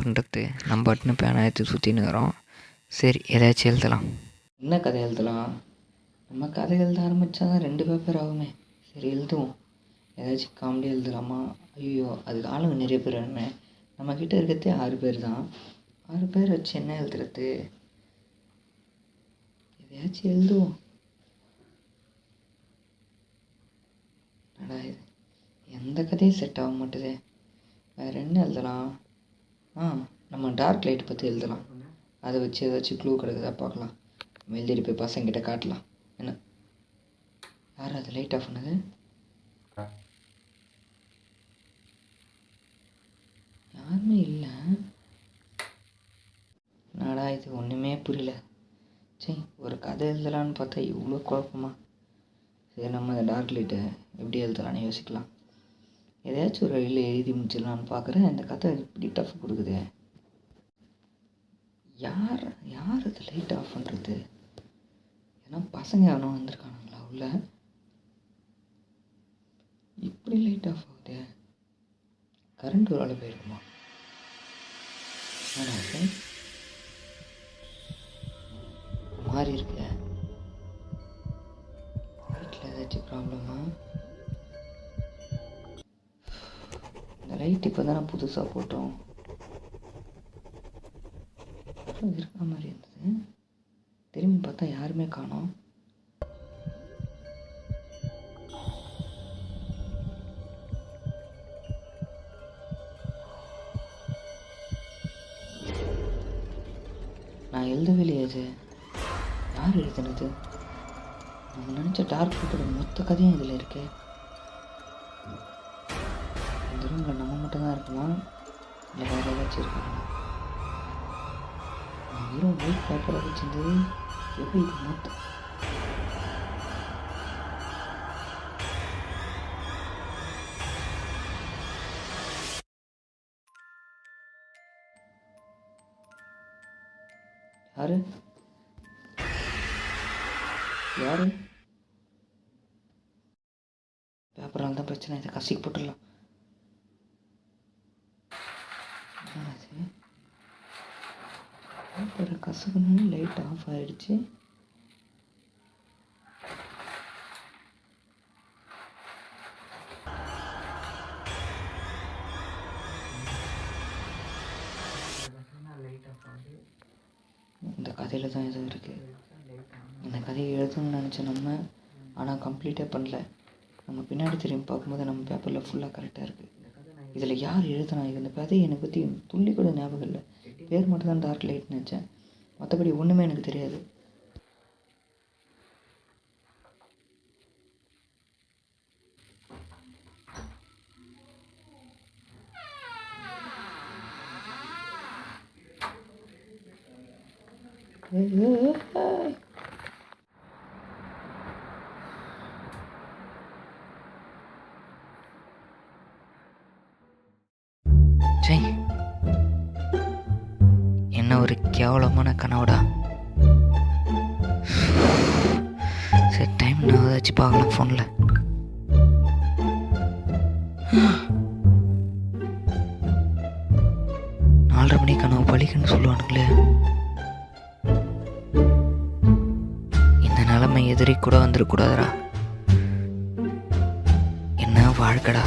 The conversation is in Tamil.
பண்ணுறது? நம்ம பாட்டுன்னு பேனா எடுத்து சுற்றின்னு இருக்கிறோம். சரி, ஏதாச்சும் எழுதலாம். என்ன கதை எழுதலாம்? நம்ம கதை எழுத ஆரம்பித்தா தான் 2 பேப்பர் ஆகுமே. சரி, எழுதுவோம். ஏதாச்சும் காமெடி எழுதலாமா? ஐயோ, அதுக்கு ஆளுங்க நிறைய பேர் வேணுமே. நம்மக்கிட்ட இருக்கிறதே 6 பேர் தான். 6 பேர் வச்சு என்ன எழுதுறது? எதையாச்சும் எழுதுவோம். இது எந்த கதையும் செட் ஆக மாட்டுதே. வேறு என்ன எழுதலாம்? நம்ம டார்க் லைட் பற்றி எழுதலாம். அதை வச்சு ஏதாச்சும் க்ளூ கிடைக்குதா பார்க்கலாம். நம்ம எழுதிட்டு போய் பசங்கிட்ட காட்டலாம். என்ன, யார் அது லைட் ஆஃப் பண்ணது? யாருமே இல்லை. நாடா இது ஒன்றுமே புரியல. சரி, ஒரு கதை எழுதலான்னு பார்த்தா இவ்வளோ குழப்பமா? சரி, நம்ம அந்த டார்க் லைட்டை எப்படி எழுதலான்னு யோசிக்கலாம். எதையாச்சும் ஒரு வழியில் எழுதி முடிச்சிடலான்னு பார்க்குறேன். இந்த கதை இப்படி டஃப் கொடுக்குது. யார் அது லைட் ஆஃப் பண்ணுறது? ஏன்னா பசங்க யாரும் வந்திருக்கானுங்களா உள்ள? இப்படி லைட் ஆஃப் ஆகுது. கரண்ட் ஒரு ஆள் போயிருக்குமா? மாறி இருக்கு. லைட்டில் ஏதாச்சும் ப்ராப்ளமா? இந்த லைட் இப்போ தானே புதுசாக போட்டோம். இருக்க மாதிரி இருந்தது. திரும்பி பார்த்தா யாருமே காணோம். நான் எழுதவே இல்லையே. அது யார் எழுதுனது? நம்ம நினச்ச டார்க் ஃபோட்டோட மொத்த கதையும் இதில் இருக்கு. இந்த ரூமில் நம்ம மட்டும்தான் இருக்குமா, இல்லை வேறு ஏதாச்சும் இருக்காங்க? வெறும் ஒயிட் பேப்பரை வச்சிருந்தது எப்படி இது மொத்தம்? யாரு பேப்பரால் தான் பிரச்சனை. இதை கசிக்கு போட்டுடலாம். பேப்பரை கசக்கணும்னு லைட் ஆஃப் ஆகிடுச்சு. இந்த கதையில் தான் எதுவும் இருக்குது. இந்த கதையை எழுதணும்னு நினச்சோம் நம்ம, ஆனால் கம்ப்ளீட்டே பண்ணல. நம்ம பின்னாடி திரும்பி பார்க்கும்போது நம்ம பேப்பரில் ஃபுல்லாக கரெக்டாக இருக்குது. இதில் யார் எழுதுனா? இந்த கதையை என்னை பற்றி துள்ளி கூட ஞாபகம் இல்லை. பேர் மட்டும் தான் டார்க் லைட்னு நினச்சேன். மற்றபடி ஒன்றுமே எனக்கு தெரியாது. என்ன ஒரு கேவலமான கனவுடா. சரி, டைம் நான் ஏதாச்சும் பார்க்கலாம் ஃபோனில். நாலரை மணி கனவு பழிக்குன்னு சொல்லுவானுங்களே. இந்த நிலைமை எதிரி கூட வந்துடக்கூடாதுடா. என்ன வாழ்க்கடா.